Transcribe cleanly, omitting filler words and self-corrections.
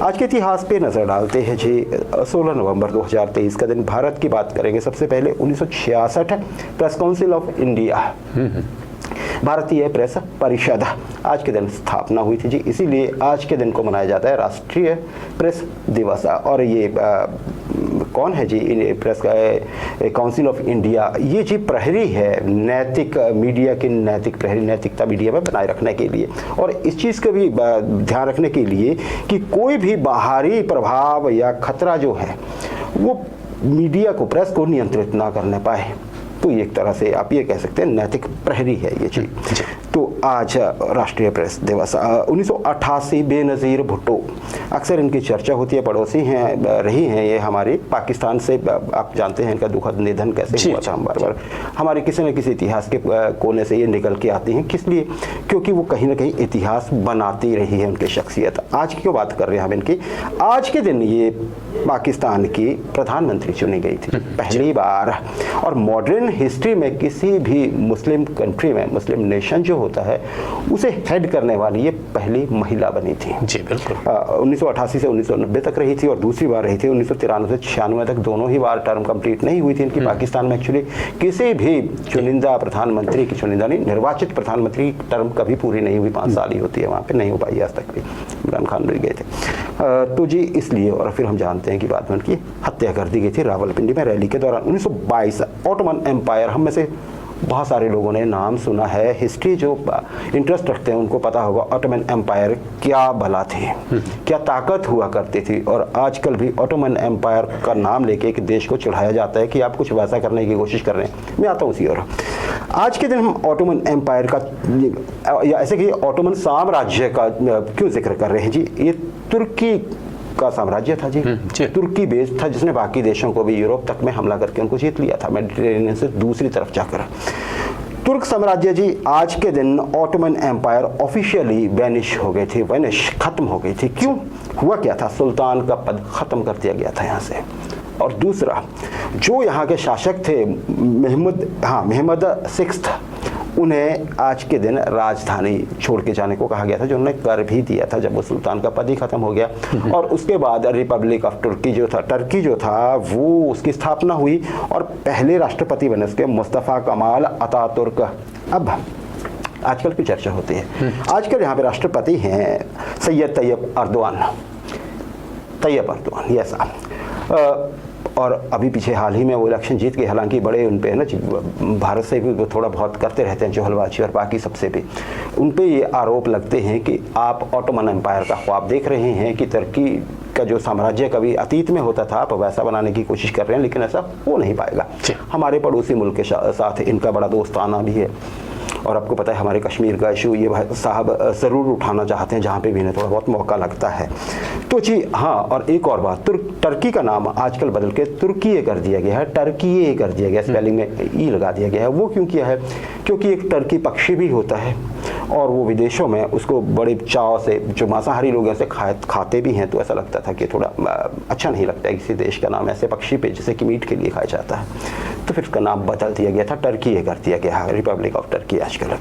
आज के इतिहास पे नज़र डालते हैं जी। 16 नवंबर 2023 का दिन। भारत की बात करेंगे सबसे पहले। 1966 प्रेस काउंसिल ऑफ इंडिया, भारतीय प्रेस परिषद, आज के दिन स्थापना हुई थी जी। इसीलिए आज के दिन को मनाया जाता है राष्ट्रीय प्रेस दिवस। और ये कौन है जी प्रेस काउंसिल ऑफ इंडिया? ये जी प्रहरी है नैतिक मीडिया की, नैतिक प्रहरी, नैतिकता मीडिया में बनाए रखने के लिए, और इस चीज़ का भी ध्यान रखने के लिए कि कोई भी बाहरी प्रभाव या खतरा जो है वो मीडिया को, प्रेस को नियंत्रित ना करने पाए। तो ये एक तरह से आप ये कह सकते हैं नैतिक प्रहरी है ये चीज़। तो आज राष्ट्रीय प्रेस दिवस। 1988 बेनज़ीर भुट्टो, अक्सर इनकी चर्चा होती है, पड़ोसी हैं रही हैं ये हमारी पाकिस्तान से। आप जानते हैं इनका दुखद निधन कैसे हुआ था। हम बार बार हमारे किसी न किसी इतिहास के कोने से ये निकल के आती हैं। किस लिए? क्योंकि वो कहीं ना कहीं इतिहास बनाती रही है उनकी शख्सियत। आज की क्यों बात कर रहे हैं हम इनकी? आज के दिन ये पाकिस्तान की प्रधानमंत्री चुनी गई थी पहली बार। और मॉडर्न हिस्ट्री में किसी भी मुस्लिम कंट्री में, मुस्लिम नेशन जो होता है, उसे हेड करने वाली ये पहली महिला बनी थी जी। बिल्कुल। 1988 से 1990 तक रही थी और दूसरी बार रही थी 1993 से 96 तक। दोनों ही बार टर्म कंप्लीट नहीं हुई थी इनकी पाकिस्तान में। एक्चुअली किसी भी चुनिंदा प्रधानमंत्री की, चुनिंदा नहीं, निर्वाचित प्रधानमंत्री की टर्म कभी पूरी नहीं हुई। 5 साल ही होती है, वहाँ पे नहीं हो पाई आज तक भी। इमरान खान भी गए थे तो जी इसलिए। और फिर हम जानते हैं कि बाद में उनकी हत्या कर दी गई थी रावलपिंडी में रैली के दौरान। 1922 ऑटोमन एम्पायर, हम में से बहुत सारे लोगों ने नाम सुना है। हिस्ट्री जो इंटरेस्ट रखते हैं उनको पता होगा ऑटोमन एम्पायर क्या भला थे, क्या ताकत हुआ करती थी। और आजकल भी ऑटोमन एम्पायर का नाम लेके एक देश को चिढ़ाया जाता है कि आप कुछ वैसा करने की कोशिश कर रहे हैं। मैं आता हूँ उसी और। आज के दिन हम ऑटोमन एम्पायर का, या ऐसे कि ऑटोमन साम्राज्य का क्यों जिक्र कर रहे हैं जी? ये तुर्की का साम्राज्य था जी। तुर्की बेस्ड था, जिसने बाकी देशों को भी यूरोप तक में हमला करके उनको जीत लिया था, मेडिटेरेनियन से दूसरी तरफ जाकर। तुर्क साम्राज्य जी आज के दिन ऑटोमन एम्पायर ऑफिशियली वैनिश हो गई थी, खत्म हो गई थी। क्यों? हुआ क्या था? सुल्तान का पद खत्म कर दिया गया था यहाँ से। और दूसरा, जो यहाँ के शासक थे महमद 6, उन्हें आज के दिन राजधानी छोड़ के जाने को कहा गया था, जो उन्होंने कर भी दिया था जब वो सुल्तान का पद ही खत्म हो गया। और उसके बाद रिपब्लिक ऑफ तुर्की जो था, टर्की जो था, वो उसकी स्थापना हुई और पहले राष्ट्रपति बने उसके मुस्तफ़ा कमाल अतातुर्क। अब आजकल की चर्चा होती है, आजकल यहाँ पे राष्ट्रपति हैं सैयद तैयब अर्दवान, ये साहब। और अभी पीछे हाल ही में वो इलेक्शन जीत के, हालांकि बड़े उन पे है ना, भारत से भी वो थोड़ा बहुत करते रहते हैं चहलबाजी, और बाकी सबसे भी उन पे ये आरोप लगते हैं कि आप ऑटोमन एम्पायर का ख्वाब देख रहे हैं कि तुर्की का जो साम्राज्य कभी अतीत में होता था आप वैसा बनाने की कोशिश कर रहे हैं, लेकिन ऐसा हो नहीं पाएगा। हमारे पड़ोसी मुल्क के साथ इनका बड़ा दोस्ताना भी है। और आपको पता है हमारे कश्मीर का इशू ये भाई साहब ज़रूर उठाना चाहते हैं, जहाँ पे भी इन्हें थोड़ा बहुत मौका लगता है। तो जी हाँ, और एक और बात, टर्की का नाम आजकल बदल के तुर्की कर दिया गया है, टर्की कर दिया गया, स्पेलिंग में ई लगा दिया गया है। वो क्यों किया है? क्योंकि एक टर्की पक्षी भी होता है और वो विदेशों में उसको बड़े चाव से, जो मांसाहारी लोग ऐसे खाते भी हैं, तो ऐसा लगता था कि थोड़ा अच्छा नहीं लगता है किसी देश का नाम ऐसे पक्षी पे जिसे कि मीट के लिए खाया जाता है। तो फिर उसका नाम बदल दिया गया था, टर्की कर दिया गया है, रिपब्लिक ऑफ टर्की आजकल।